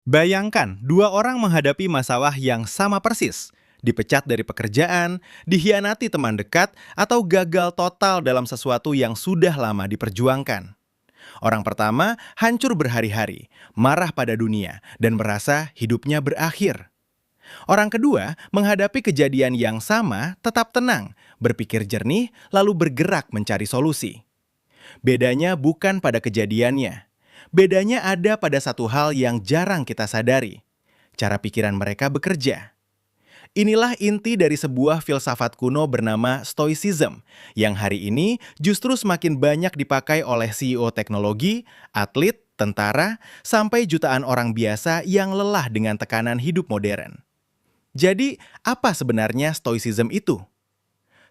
Bayangkan, dua orang menghadapi masalah yang sama persis. Dipecat dari pekerjaan, dikhianati teman dekat, atau gagal total dalam sesuatu yang sudah lama diperjuangkan. Orang pertama hancur berhari-hari, marah pada dunia, dan merasa hidupnya berakhir. Orang kedua menghadapi kejadian yang sama, tetap tenang, berpikir jernih, lalu bergerak mencari solusi. Bedanya bukan pada kejadiannya. Bedanya ada pada satu hal yang jarang kita sadari. Cara pikiran mereka bekerja. Inilah inti dari sebuah filsafat kuno bernama Stoicism, yang hari ini justru semakin banyak dipakai oleh CEO teknologi, atlet, tentara, sampai jutaan orang biasa yang lelah dengan tekanan hidup modern. Jadi, apa sebenarnya Stoicism itu?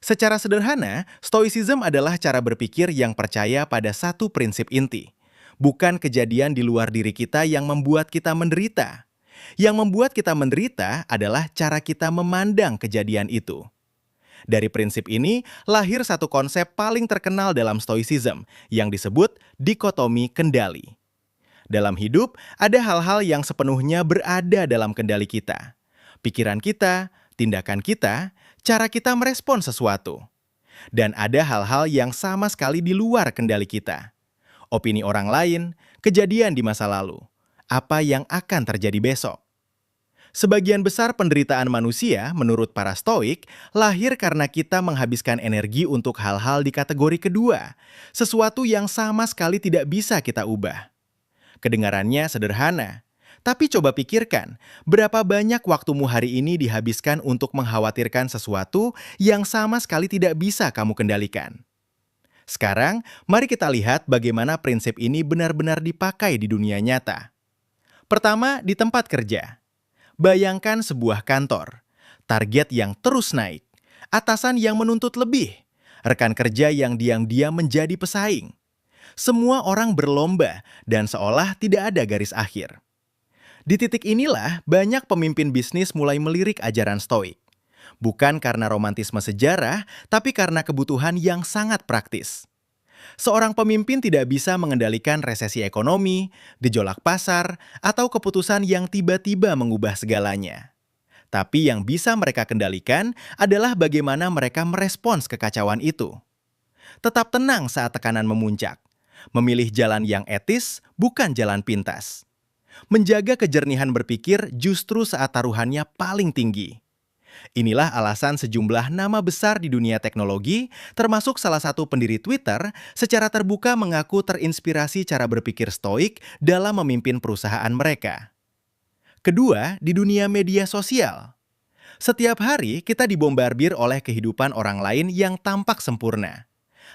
Secara sederhana, Stoicism adalah cara berpikir yang percaya pada satu prinsip inti. Bukan kejadian di luar diri kita yang membuat kita menderita. Yang membuat kita menderita adalah cara kita memandang kejadian itu. Dari prinsip ini, lahir satu konsep paling terkenal dalam Stoicism yang disebut dikotomi kendali. Dalam hidup, ada hal-hal yang sepenuhnya berada dalam kendali kita. Pikiran kita, tindakan kita, cara kita merespon sesuatu. Dan ada hal-hal yang sama sekali di luar kendali kita. Opini orang lain, kejadian di masa lalu, apa yang akan terjadi besok. Sebagian besar penderitaan manusia, menurut para stoik, lahir karena kita menghabiskan energi untuk hal-hal di kategori kedua, sesuatu yang sama sekali tidak bisa kita ubah. Kedengarannya sederhana, tapi coba pikirkan, berapa banyak waktumu hari ini dihabiskan untuk mengkhawatirkan sesuatu yang sama sekali tidak bisa kamu kendalikan. Sekarang, mari kita lihat bagaimana prinsip ini benar-benar dipakai di dunia nyata. Pertama, di tempat kerja. Bayangkan sebuah kantor, target yang terus naik, atasan yang menuntut lebih, rekan kerja yang diam-diam menjadi pesaing. Semua orang berlomba dan seolah tidak ada garis akhir. Di titik inilah banyak pemimpin bisnis mulai melirik ajaran Stoik. Bukan karena romantisme sejarah, tapi karena kebutuhan yang sangat praktis. Seorang pemimpin tidak bisa mengendalikan resesi ekonomi, gejolak pasar, atau keputusan yang tiba-tiba mengubah segalanya. Tapi yang bisa mereka kendalikan adalah bagaimana mereka merespons kekacauan itu. Tetap tenang saat tekanan memuncak. Memilih jalan yang etis, bukan jalan pintas. Menjaga kejernihan berpikir justru saat taruhannya paling tinggi. Inilah alasan sejumlah nama besar di dunia teknologi, termasuk salah satu pendiri Twitter, secara terbuka mengaku terinspirasi cara berpikir stoik dalam memimpin perusahaan mereka. Kedua, di dunia media sosial. Setiap hari kita dibombardir oleh kehidupan orang lain yang tampak sempurna.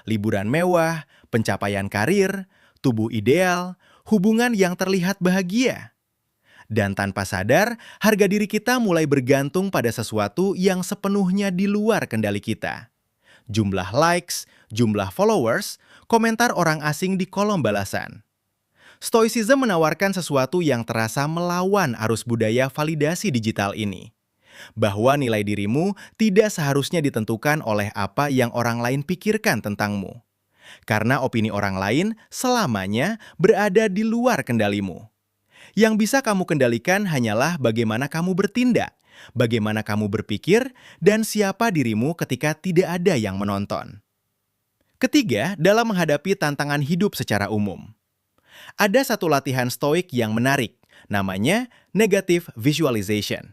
Liburan mewah, pencapaian karir, tubuh ideal, hubungan yang terlihat bahagia. Dan tanpa sadar, harga diri kita mulai bergantung pada sesuatu yang sepenuhnya di luar kendali kita. Jumlah likes, jumlah followers, komentar orang asing di kolom balasan. Stoicism menawarkan sesuatu yang terasa melawan arus budaya validasi digital ini. Bahwa nilai dirimu tidak seharusnya ditentukan oleh apa yang orang lain pikirkan tentangmu. Karena opini orang lain selamanya berada di luar kendalimu. Yang bisa kamu kendalikan hanyalah bagaimana kamu bertindak, bagaimana kamu berpikir, dan siapa dirimu ketika tidak ada yang menonton. Ketiga, dalam menghadapi tantangan hidup secara umum. Ada satu latihan stoik yang menarik, namanya negative visualization.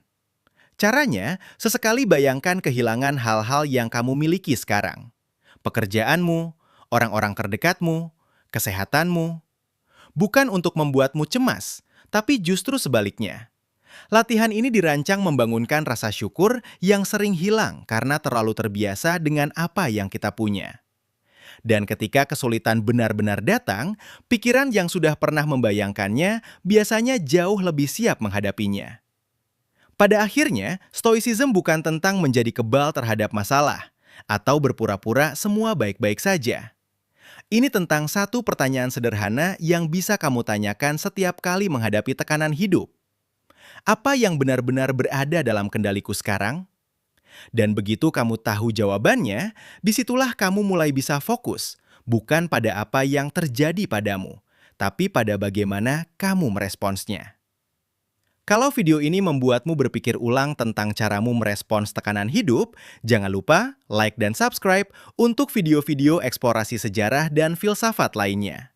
Caranya, sesekali bayangkan kehilangan hal-hal yang kamu miliki sekarang. Pekerjaanmu, orang-orang terdekatmu, kesehatanmu. Bukan untuk membuatmu cemas, tapi justru sebaliknya. Latihan ini dirancang membangunkan rasa syukur yang sering hilang karena terlalu terbiasa dengan apa yang kita punya. Dan ketika kesulitan benar-benar datang, pikiran yang sudah pernah membayangkannya biasanya jauh lebih siap menghadapinya. Pada akhirnya, Stoicism bukan tentang menjadi kebal terhadap masalah atau berpura-pura semua baik-baik saja. Ini tentang satu pertanyaan sederhana yang bisa kamu tanyakan setiap kali menghadapi tekanan hidup. Apa yang benar-benar berada dalam kendaliku sekarang? Dan begitu kamu tahu jawabannya, disitulah kamu mulai bisa fokus, bukan pada apa yang terjadi padamu, tapi pada bagaimana kamu meresponsnya. Kalau video ini membuatmu berpikir ulang tentang caramu merespons tekanan hidup, jangan lupa like dan subscribe untuk video-video eksplorasi sejarah dan filsafat lainnya.